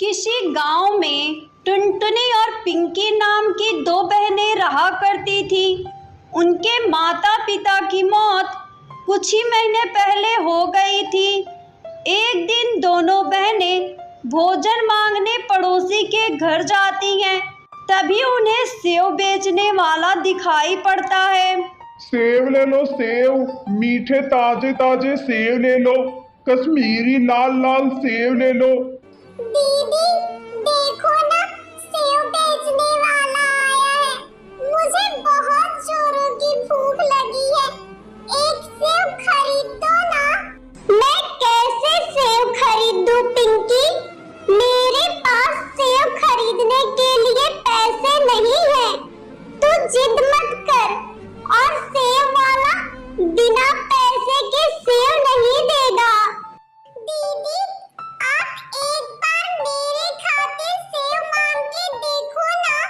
किसी गांव में टुनटुनी और पिंकी नाम की दो बहनें रहा करती थी। उनके माता पिता की मौत कुछ ही महीने पहले हो गई थी। एक दिन दोनों बहनें भोजन मांगने पड़ोसी के घर जाती हैं। तभी उन्हें सेव बेचने वाला दिखाई पड़ता है। सेव ले लो सेव, मीठे ताजे ताजे सेव ले लो, कश्मीरी लाल लाल सेव ले लो। दीदी देखो ना, सेव बेचने वाला आया है। मुझे बहुत जोरों की भूख लगी है, एक सेव खरीद दो ना। मैं कैसे सेव खरीदूं पिंकी? मेरे पास सेव खरीदने के लिए पैसे नहीं हैं। तू जिद मत कर, और सेव वाला बिना पैसे के सेव नहीं देगा। दीदी आप एक बार मेरे खाते सेव मांग के देखो ना,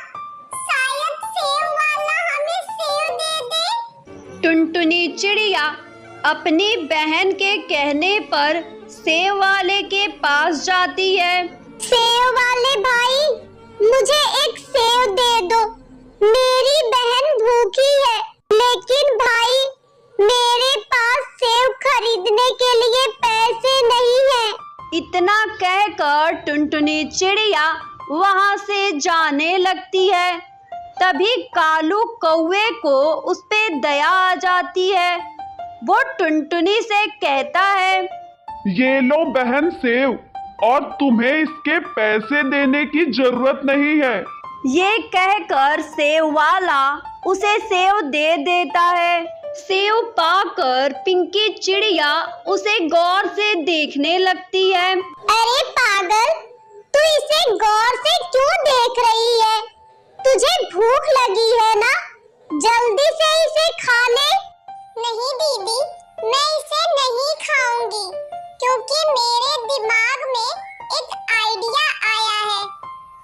शायद सेव वाला हमें सेव दे दे। टुनटुनी चिड़िया अपनी बहन के कहने पर सेव वाले के पास जाती है। सेव वाले भाई, मुझे एक सेव दे दो, मेरी बहन भूखी है। लेकिन भाई, मेरे पास सेव खरीदने के लिए पैसे नहीं हैं। इतना कहकर टुनटुनी चिड़िया वहां से जाने लगती है। तभी कालू कौवे को उस पे दया आ जाती है। वो टुनटुनी से कहता है, ये लो बहन सेव, और तुम्हें इसके पैसे देने की जरूरत नहीं है। ये कहकर सेव वाला उसे सेव दे देता है। सेव पाकर पिंकी चिड़िया उसे गौर से देखने लगती है। अरे पागल, तू इसे गौर से क्यों देख रही है? तुझे भूख लगी है ना? जल्दी से इसे खा ले। नहीं दीदी, मैं इसे नहीं खाऊंगी, क्योंकि मेरे दिमाग में एक आइडिया आया है।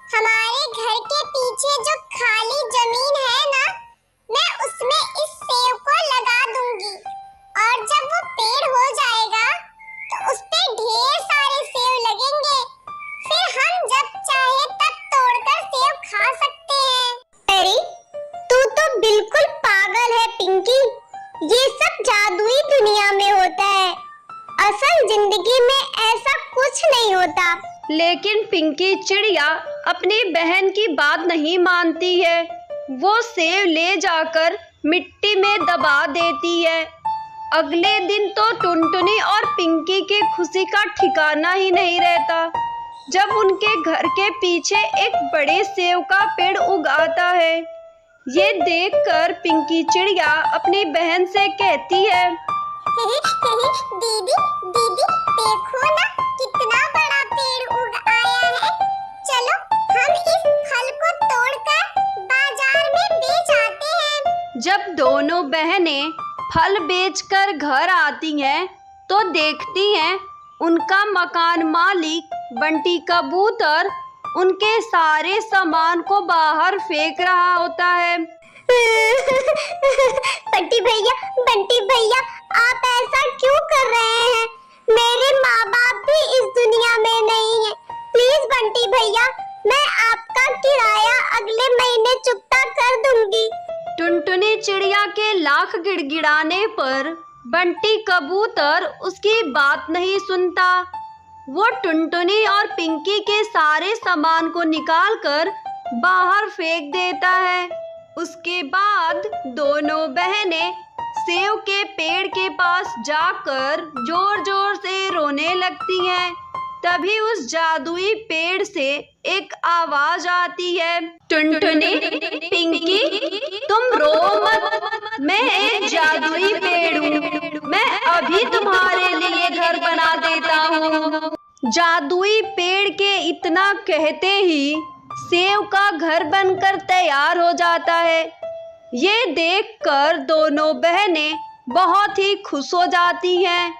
हमारे घर के पीछे जो खाली जमीन है ना, मैं उसमें इस सेव को लगा दूंगी, और जब वो पेड़ हो जाएगा तो उस पे ढेर सारे सेव लगेंगे। फिर हम जब चाहे तब तोड़कर सेव खा सकते हैं। अरे तू तो बिल्कुल पागल है पिंकी, ये सब जादुई दुनिया में होता है, असल जिंदगी में ऐसा कुछ नहीं होता। लेकिन पिंकी चिड़िया अपनी बहन की बात नहीं मानती है। वो सेव ले जाकर मिट्टी में दबा देती है। अगले दिन तो टुनटुनी और पिंकी की खुशी का ठिकाना ही नहीं रहता, जब उनके घर के पीछे एक बड़े सेव का पेड़ उग आता है। ये देखकर पिंकी चिड़िया अपनी बहन से कहती है, दीदी दीदी देखो ना, कितना बड़ा पेड़ उग आया है। चलो हम इस फल को तोड़कर बाजार में बेच आते हैं। जब दोनों बहनें फल बेचकर घर आती हैं तो देखती हैं उनका मकान मालिक बंटी कबूतर उनके सारे सामान को बाहर फेंक रहा होता है। बंटी भैया आप ऐसा क्यों कर रहे हैं? मेरे माँ बाप भी इस दुनिया में नहीं है। प्लीज बंटी भैया, मैं आपका किराया अगले महीने चुकता कर दूंगी। टुनटुनी चिड़िया के लाख गिड़गिड़ाने पर बंटी कबूतर उसकी बात नहीं सुनता। वो टुनटुनी और पिंकी के सारे सामान को निकालकर बाहर फेंक देता है। उसके बाद दोनों बहनें सेव के पेड़ के पास जाकर जोर जोर से रोने लगती हैं। तभी उस जादुई पेड़ से एक आवाज आती है, टुनटुनी, पिंकी, तुम रो मत, मैं एक जादुई पेड़ हूँ, मैं अभी तुम्हारे लिए घर बना देता हूँ। जादुई पेड़ के इतना कहते ही सेव का घर बनकर तैयार हो जाता है। ये देखकर दोनों बहनें बहुत ही खुश हो जाती हैं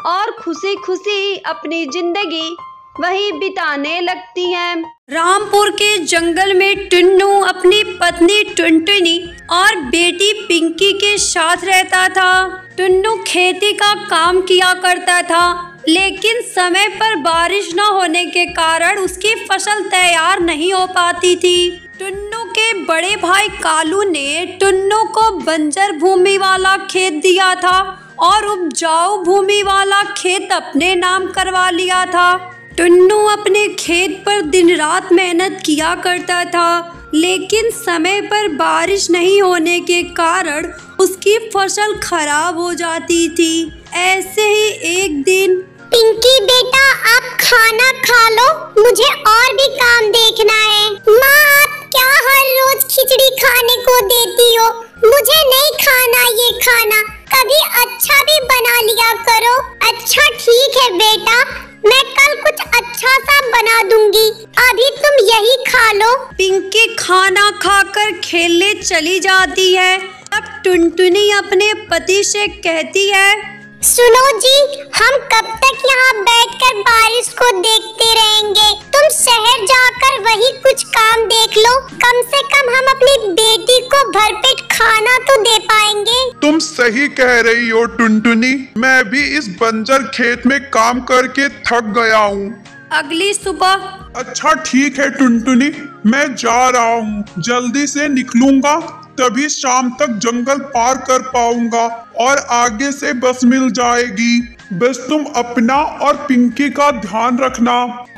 और खुशी खुशी अपनी जिंदगी वही बिताने लगती हैं। रामपुर के जंगल में टुन्नू अपनी पत्नी टुनटुनी और बेटी पिंकी के साथ रहता था। टुन्नू खेती का काम किया करता था लेकिन समय पर बारिश न होने के कारण उसकी फसल तैयार नहीं हो पाती थी। टुन्नू के बड़े भाई कालू ने टुन्नू को बंजर भूमि वाला खेत दिया था और उपजाऊ भूमि वाला खेत अपने नाम करवा लिया था। टुन्नू अपने खेत पर दिन रात मेहनत किया करता था, लेकिन समय पर बारिश नहीं होने के कारण उसकी फसल खराब हो जाती थी। ऐसे ही एक दिन, पिंकी बेटा आप खाना खा लो, मुझे और भी काम देखना है। माँ आप क्या हर रोज खिचड़ी खाने को देती हो? मुझे नहीं खाना ये खाना, कभी अच्छा भी बना लिया करो। अच्छा ठीक है बेटा, मैं कल कुछ अच्छा सा बना दूंगी, अभी तुम यही खा लो। पिंकी खाना खाकर खेलने चली जाती है। तब टुनटुनी अपने पति से कहती है, सुनो जी, हम कब तक यहाँ बैठकर बारिश को देखते रहेंगे? तुम शहर जाकर वही कुछ काम देख लो, कम से कम हम अपनी बेटी को भरपेट खाना तो दे पाएंगे। तुम सही कह रही हो टुनटुनी, मैं भी इस बंजर खेत में काम करके थक गया हूँ। अगली सुबह, अच्छा ठीक है टुनटुनी, मैं जा रहा हूँ, जल्दी से निकलूंगा, तभी शाम तक जंगल पार कर पाऊंगा और आगे से बस मिल जाएगी। बस तुम अपना और पिंकी का ध्यान रखना।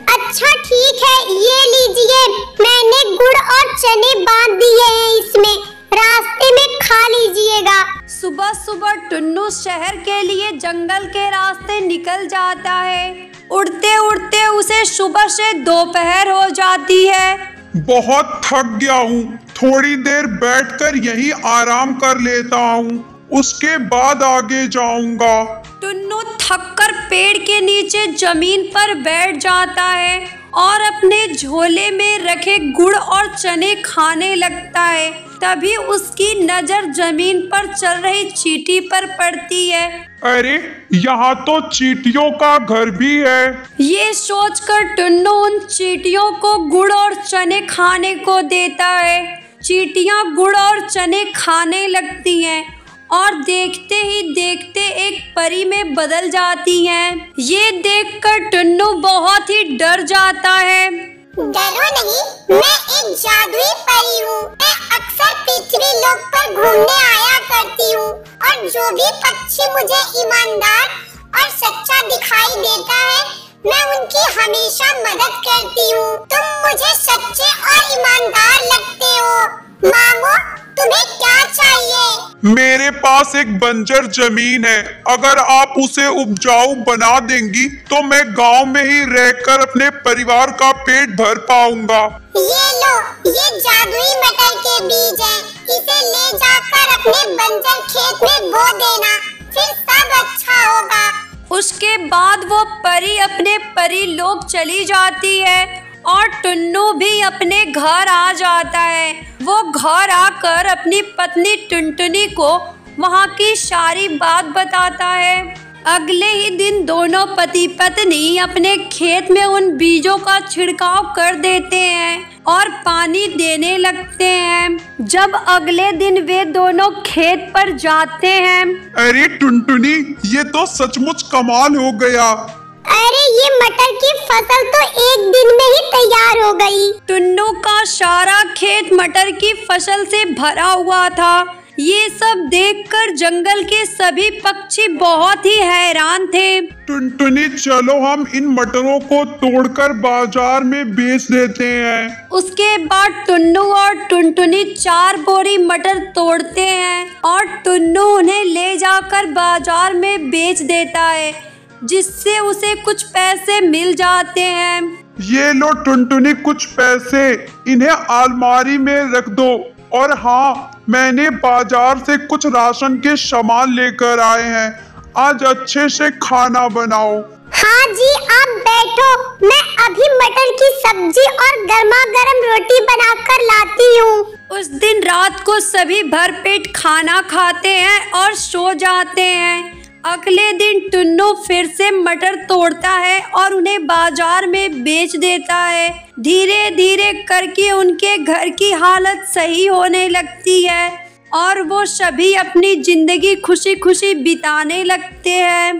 अच्छा ठीक है, ये लीजिए, मैंने गुड़ और चने बांध दिए हैं इसमें, रास्ते में खा लीजिएगा। सुबह सुबह टुन्नू शहर के लिए जंगल के रास्ते निकल जाता है। उड़ते उड़ते उसे सुबह से दोपहर हो जाती है। बहुत थक गया हूँ, थोड़ी देर बैठकर यहीं आराम कर लेता हूँ, उसके बाद आगे जाऊंगा। टुन्नू थककर पेड़ के नीचे जमीन पर बैठ जाता है और अपने झोले में रखे गुड़ और चने खाने लगता है। तभी उसकी नजर जमीन पर चल रही चींटी पर पड़ती है। अरे यहाँ तो चींटियों का घर भी है। ये सोचकर टुन्नू उन चींटियों को गुड़ और चने खाने को देता है। चींटियाँ गुड़ और चने खाने लगती हैं और देखते ही देखते एक परी में बदल जाती हैं। ये देखकर टुन्नू बहुत ही डर जाता है। डरो नहीं, मैं एक जादुई परी हूँ। मैं अक्सर पृथ्वी लोक पर घूमने आया करती हूँ और जो भी पक्षी मुझे ईमानदार और सच्चा दिखाई देता है, मैं उनकी हमेशा मदद करती हूँ। तुम मुझे सच्चे और ईमानदार लगते हो। मांगो, तुम्हें क्या चाहिए? मेरे पास एक बंजर जमीन है, अगर आप उसे उपजाऊ बना देंगी तो मैं गांव में ही रहकर अपने परिवार का पेट भर पाऊंगा। ये लो, ये जादुई मटर के बीज हैं, इसे ले जाकर अपने बंजर खेत में बो देना, फिर सब अच्छा होगा। उसके बाद वो परी अपने परी लोक चली जाती है और टुन्नू भी अपने घर आ जाता है। वो घर आकर अपनी पत्नी टुनटुनी को वहाँ की सारी बात बताता है। अगले ही दिन दोनों पति पत्नी अपने खेत में उन बीजों का छिड़काव कर देते हैं और पानी देने लगते हैं। जब अगले दिन वे दोनों खेत पर जाते हैं, अरे टुनटुनी, ये तो सचमुच कमाल हो गया। अरे ये मटर की फसल तो एक दिन में ही तैयार हो गई। टुन्नू का सारा खेत मटर की फसल से भरा हुआ था। ये सब देखकर जंगल के सभी पक्षी बहुत ही हैरान थे। टुनटुनी, चलो हम इन मटरों को तोड़कर बाजार में बेच देते हैं। उसके बाद टुन्नू और टुनटुनी 4 बोरी मटर तोड़ते हैं और टुन्नू उन्हें ले जाकर बाजार में बेच देता है, जिससे उसे कुछ पैसे मिल जाते हैं। ये लो टुनटुनी, कुछ पैसे, इन्हें अलमारी में रख दो। और हाँ, मैंने बाजार से कुछ राशन के सामान लेकर आए हैं, आज अच्छे से खाना बनाओ। हाँ जी, आप बैठो, मैं अभी मटर की सब्जी और गर्मा गर्म रोटी बनाकर लाती हूँ। उस दिन रात को सभी भरपेट खाना खाते हैं और सो जाते हैं। अगले दिन टुन्नू फिर से मटर तोड़ता है और उन्हें बाजार में बेच देता है। धीरे धीरे करके उनके घर की हालत सही होने लगती है और वो सभी अपनी जिंदगी खुशी खुशी बिताने लगते हैं।